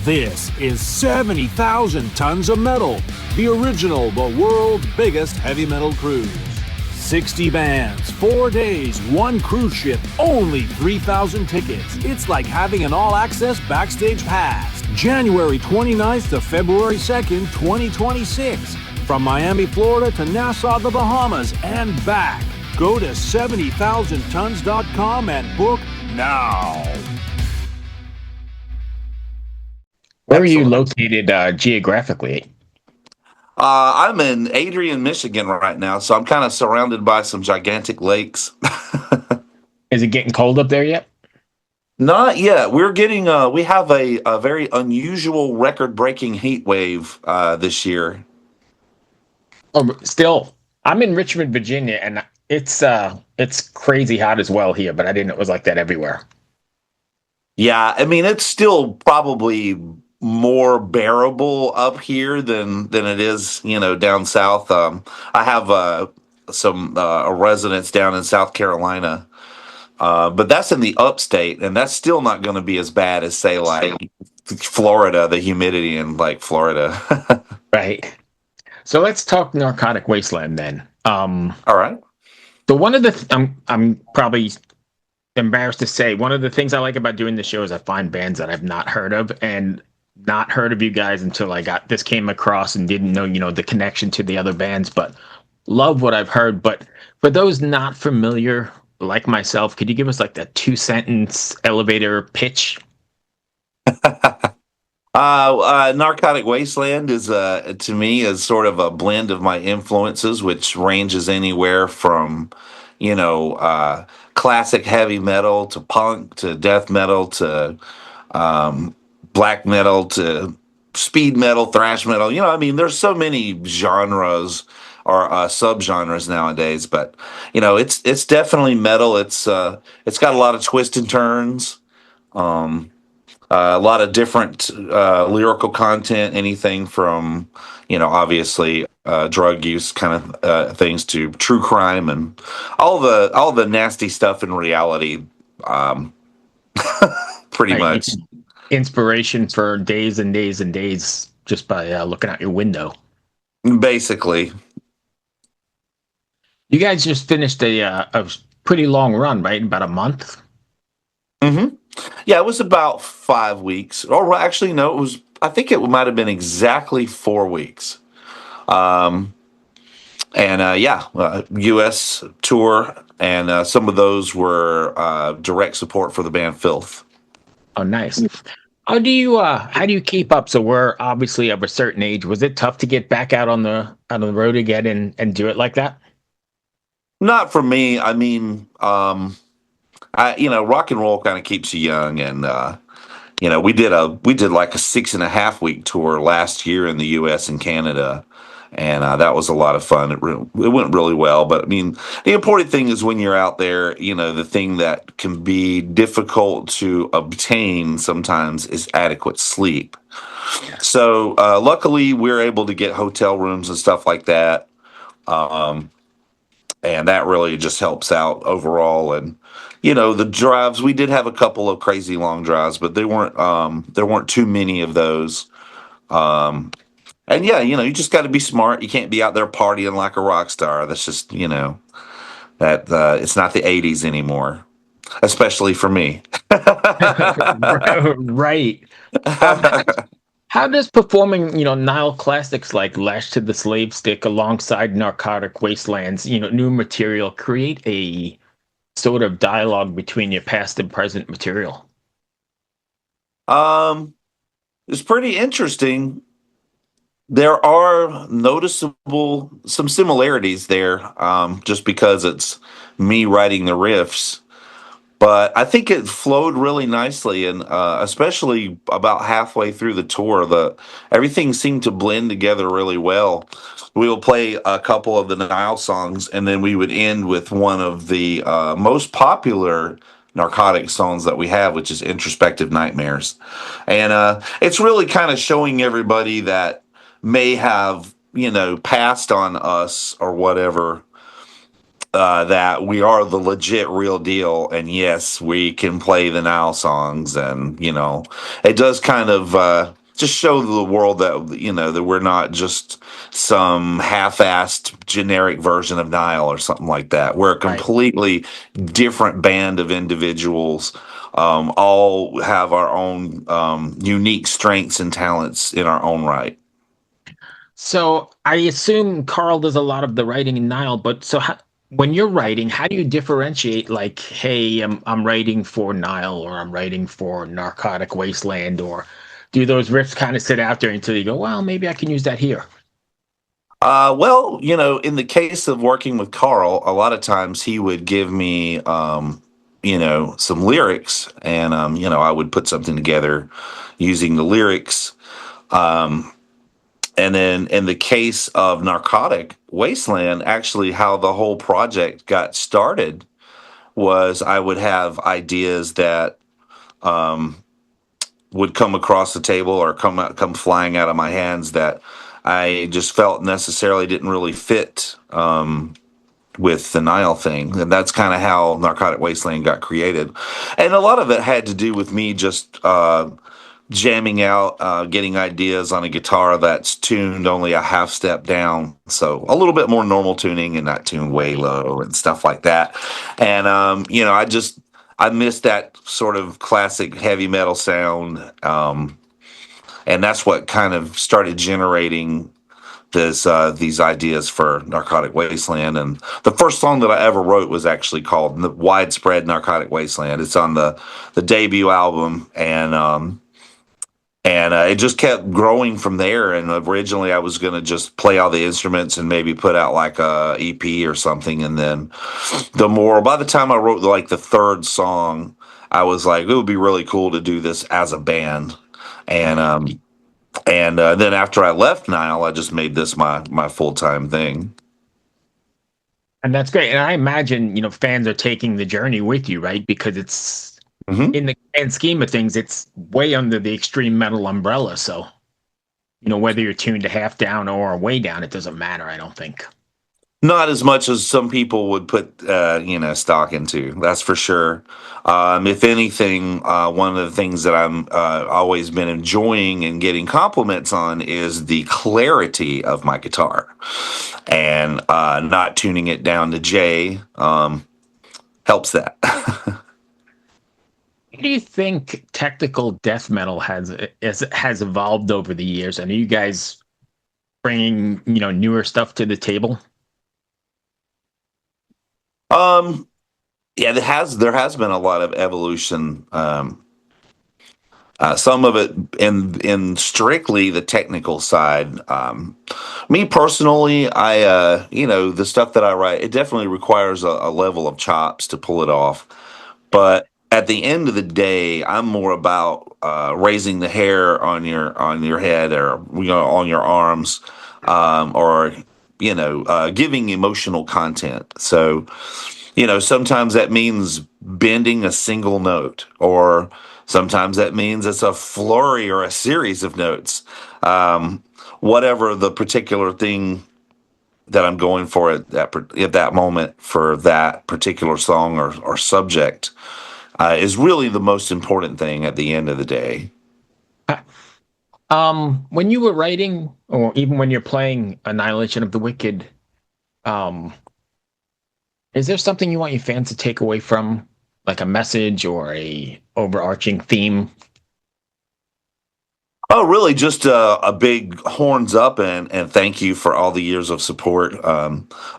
This is 70,000 Tons of Metal, the original, the world's biggest heavy metal cruise. 60 bands, 4 days, 1 cruise ship, only 3,000 tickets. It's like having an all-access backstage pass. January 29th to February 2nd, 2026. From Miami, Florida to Nassau, the Bahamas, and back. Go to 70,000tons.com and book now. Where are you located geographically? I'm in Adrian, Michigan right now, so I'm kind of surrounded by some gigantic lakes. Is it getting cold up there yet? Not yet. We're getting we have a very unusual record-breaking heat wave this year. Oh, still, I'm in Richmond, Virginia, and it's crazy hot as well here, but I didn't know it was like that everywhere. Yeah, I mean it's still probably more bearable up here than it is, down south. I have some residents down in South Carolina, but that's in the upstate, and that's still not going to be as bad as, say, like Florida, the humidity in like Florida. Right. So let's talk Narcotic Wasteland then. All right. So one of the I'm probably embarrassed to say one of the things I like about doing the show is I find bands that I've not heard of and not heard of you guys until I got this came across and didn't know, the connection to the other bands, but love what I've heard. But for those not familiar, like myself, could you give us like that 2-sentence elevator pitch? Narcotic Wasteland is to me is sort of a blend of my influences, which ranges anywhere from, classic heavy metal to punk to death metal to black metal to speed metal, thrash metal. There's so many genres or subgenres nowadays, but it's definitely metal. It's got a lot of twists and turns, a lot of different lyrical content, anything from obviously drug use kind of things to true crime and all the nasty stuff in reality. Pretty much. Inspiration for days and days and days just by looking out your window. Basically. You guys just finished a pretty long run, right? About a month? Mm-hmm. Yeah, it was about 5 weeks. Or actually, no, I think it might have been exactly 4 weeks. U.S. tour, and some of those were direct support for the band Filth. Oh, nice. How do you keep up? So we're obviously of a certain age. Was it tough to get back out on the road again and do it like that? Not for me. I mean, rock and roll kind of keeps you young, and we did like a 6.5 week tour last year in the U.S. and Canada. And that was a lot of fun. It went really well. But I mean, the important thing is when you're out there, the thing that can be difficult to obtain sometimes is adequate sleep. Yeah. So luckily, we're able to get hotel rooms and stuff like that. And that really just helps out overall. And, the drives, we did have a couple of crazy long drives, but there weren't too many of those. And yeah, you just got to be smart. You can't be out there partying like a rock star. That's just, that it's not the 80s anymore, especially for me. Right. How does performing, Nile classics like Lash to the Slave Stick alongside Narcotic Wastelands, new material create a sort of dialogue between your past and present material? It's pretty interesting. There are noticeable some similarities there, just because it's me writing the riffs. But I think it flowed really nicely, and especially about halfway through the tour, everything seemed to blend together really well. We will play a couple of the Nile songs, and then we would end with one of the most popular Narcotic songs that we have, which is Introspective Nightmares. And it's really kind of showing everybody that may have, passed on us or whatever, that we are the legit real deal, and yes, we can play the Nile songs, and it does kind of just show the world that that we're not just some half-assed generic version of Nile or something like that. We're a Right. completely different band of individuals. All have our own unique strengths and talents in our own right. So I assume Carl does a lot of the writing in Nile, but when you're writing, how do you differentiate like, hey, I'm writing for Nile or I'm writing for Narcotic Wasteland, or do those riffs kind of sit out there until you go, well, maybe I can use that here? Well, in the case of working with Carl, a lot of times he would give me, some lyrics, and I would put something together using the lyrics. Um, and then in the case of Narcotic Wasteland, actually, how the whole project got started was I would have ideas that would come across the table or come flying out of my hands that I just felt necessarily didn't really fit with the Nile thing, and that's kind of how Narcotic Wasteland got created. And a lot of it had to do with me just jamming out, getting ideas on a guitar that's tuned only a half step down, so a little bit more normal tuning and not tuned way low and stuff like that. And I missed that sort of classic heavy metal sound, and that's what kind of started generating this these ideas for Narcotic Wasteland. And the first song that I ever wrote was actually called "The Widespread Narcotic Wasteland." It's on the debut album, and it just kept growing from there. And originally, I was going to just play all the instruments and maybe put out like a EP or something. And then by the time I wrote like the third song, I was like, it would be really cool to do this as a band. And Right. then after I left Nile, I just made this my full time thing. And that's great. And I imagine, fans are taking the journey with you, right? Because it's Hmm. in the grand scheme of things, it's way under the extreme metal umbrella. So, whether you're tuned to half down or way down, it doesn't matter, I don't think. Not as much as some people would put stock into. That's for sure. If anything, one of the things that I'm always been enjoying and getting compliments on is the clarity of my guitar, and not tuning it down to J helps that. How do you think technical death metal has evolved over the years? And are you guys bringing newer stuff to the table? um, yeah, there has been a lot of evolution. Some of it in strictly the technical side. Me personally, the stuff that I write, it definitely requires a level of chops to pull it off. But at the end of the day, I'm more about raising the hair on your head, or on your arms, or giving emotional content. So sometimes that means bending a single note, or sometimes that means it's a flurry or a series of notes. Um, Whatever the particular thing that I'm going for at that moment for that particular song or subject is really the most important thing at the end of the day. When you were writing, or even when you're playing Annihilation of the Wicked, um, is there something you want your fans to take away from, like a message or a overarching theme? Oh, really? Just a big horns up, and thank you for all the years of support.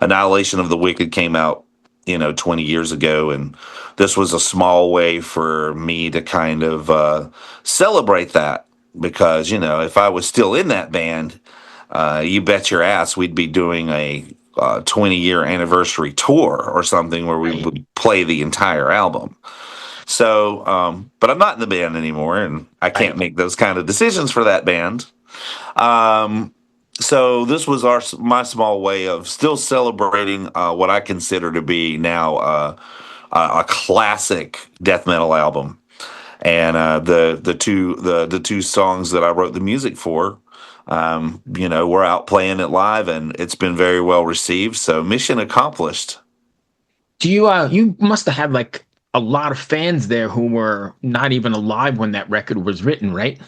Annihilation of the Wicked came out, 20 years ago, and this was a small way for me to kind of celebrate that, because if I was still in that band, you bet your ass we'd be doing a 20-year anniversary tour or something where we Right. would play the entire album. So, but I'm not in the band anymore, and I can't Right. make those kind of decisions for that band. Um, so this was my small way of still celebrating what I consider to be now a classic death metal album, and the two songs that I wrote the music for. We're out playing it live, and it's been very well received. So mission accomplished. Do you you must have had like a lot of fans there who were not even alive when that record was written, right?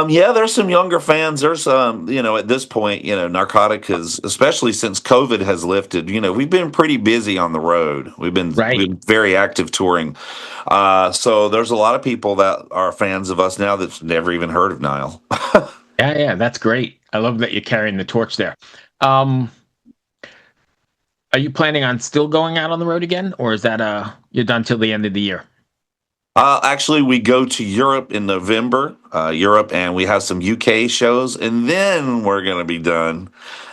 Yeah, there's some younger fans. There's at this point, Narcotic is, especially since COVID has lifted, we've been pretty busy on the road. We've Right. been very active touring. So there's a lot of people that are fans of us now that's never even heard of Nile. Yeah, yeah, that's great. I love that you're carrying the torch there. Um, are you planning on still going out on the road again, or is that you're done till the end of the year? Actually, we go to Europe in November, and we have some UK shows, and then we're going to be done.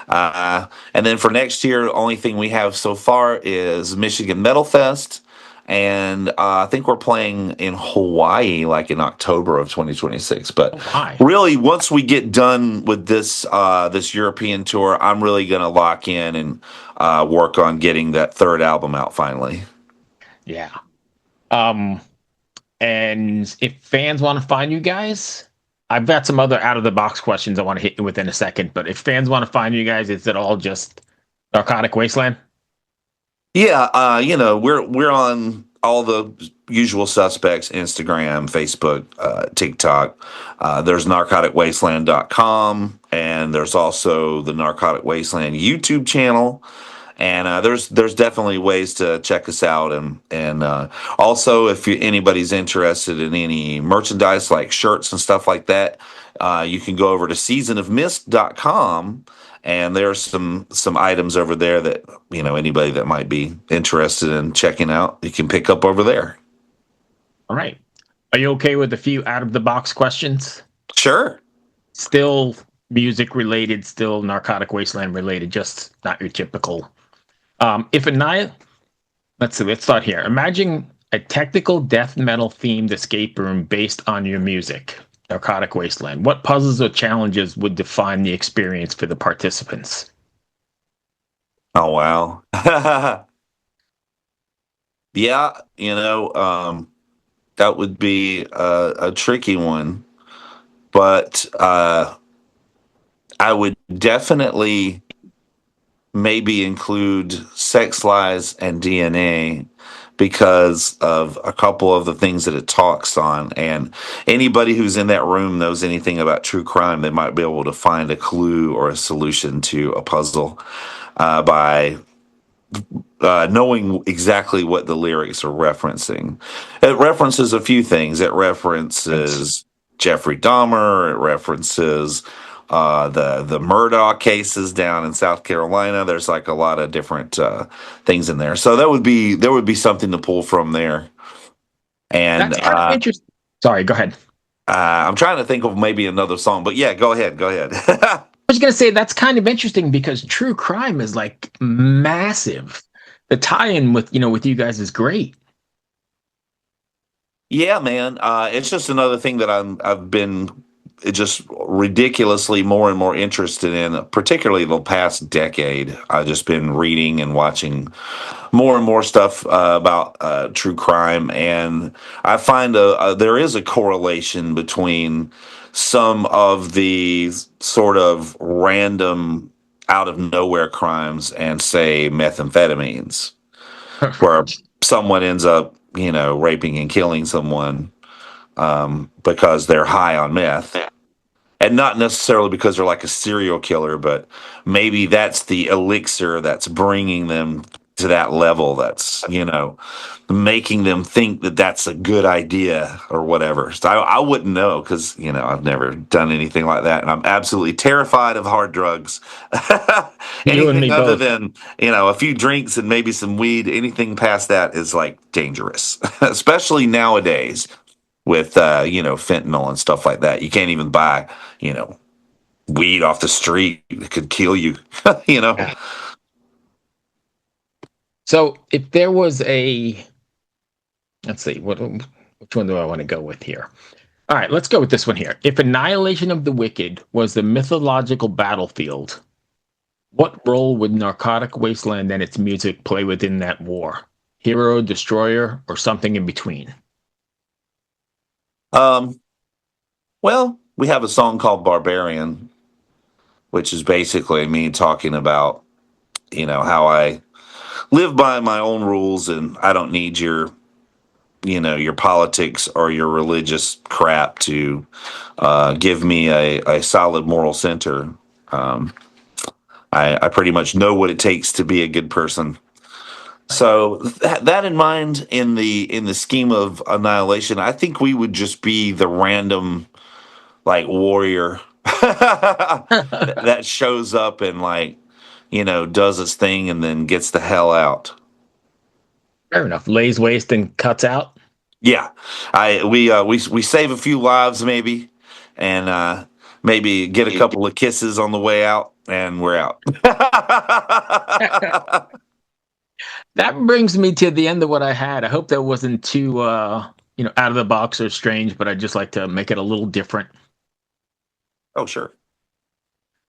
And then for next year, the only thing we have so far is Michigan Metal Fest, and I think we're playing in Hawaii, like in October of 2026. But Oh my. really, once we get done with this European tour, I'm really going to lock in and work on getting that third album out finally. Yeah. Um, and if fans want to find you guys, I've got some other out of the box questions I want to hit you with in a second. But if fans want to find you guys, is it all just Narcotic Wasteland? Yeah, we're on all the usual suspects: Instagram, Facebook, TikTok. There's narcoticwasteland.com, and there's also the Narcotic Wasteland YouTube channel. And there's definitely ways to check us out, and also if anybody's interested in any merchandise like shirts and stuff like that, you can go over to seasonofmist.com, and there's some items over there that anybody that might be interested in checking out, you can pick up over there. All right. Are you okay with a few out of the box questions? Sure. Still music related, still Narcotic Wasteland related, just not your typical. If Annihilation, let's see, let's start here. Imagine a technical death metal themed escape room based on your music, Narcotic Wasteland. What puzzles or challenges would define the experience for the participants? Oh wow. Yeah, that would be a tricky one, but I would definitely maybe include sex lies and DNA because of a couple of the things that it talks on. And anybody who's in that room knows anything about true crime, they might be able to find a clue or a solution to a puzzle by knowing exactly what the lyrics are referencing. It references a few things. It references Jeffrey Dahmer. It references the Murdoch cases down in South Carolina. There's like a lot of different things in there. So there would be something to pull from there. And That's kind of interesting. Sorry, go ahead. I'm trying to think of maybe another song, but yeah, go ahead. Go ahead. I was going to say that's kind of interesting because true crime is like massive. The tie-in with you guys is great. Yeah, man. It's just another thing that I've been just ridiculously more and more interested in, particularly the past decade. I've just been reading and watching more and more stuff about true crime, and I find there is a correlation between some of the sort of random, out of nowhere crimes and say methamphetamines, where someone ends up, raping and killing someone because they're high on meth. And not necessarily because they're like a serial killer, but maybe that's the elixir that's bringing them to that level. That's, making them think that that's a good idea or whatever. So I wouldn't know because, I've never done anything like that. And I'm absolutely terrified of hard drugs. You and Anything me other both. than, a few drinks and maybe some weed, anything past that is like dangerous, especially nowadays with fentanyl and stuff like that. You can't even buy weed off the street. It could kill you. you know. Yeah. So if there was let's see, which one do I want to go with here? All right, let's go with this one here. If Annihilation of the Wicked was the mythological battlefield, what role would Narcotic Wasteland and its music play within that war? Hero, destroyer, or something in between? Um. Well, we have a song called "Barbarian," which is basically me talking about how I live by my own rules, and I don't need your your politics or your religious crap to give me a solid moral center. Um, I pretty much know what it takes to be a good person. So that in mind, in the scheme of Annihilation, I think we would just be the random like warrior that shows up and like does its thing and then gets the hell out. Fair enough. Lays waste and cuts out. Yeah, we save a few lives maybe, and maybe get a couple of kisses on the way out, and we're out. That brings me to the end of what I had. I hope that wasn't too out of the box or strange, but I just like to make it a little different. Oh, sure.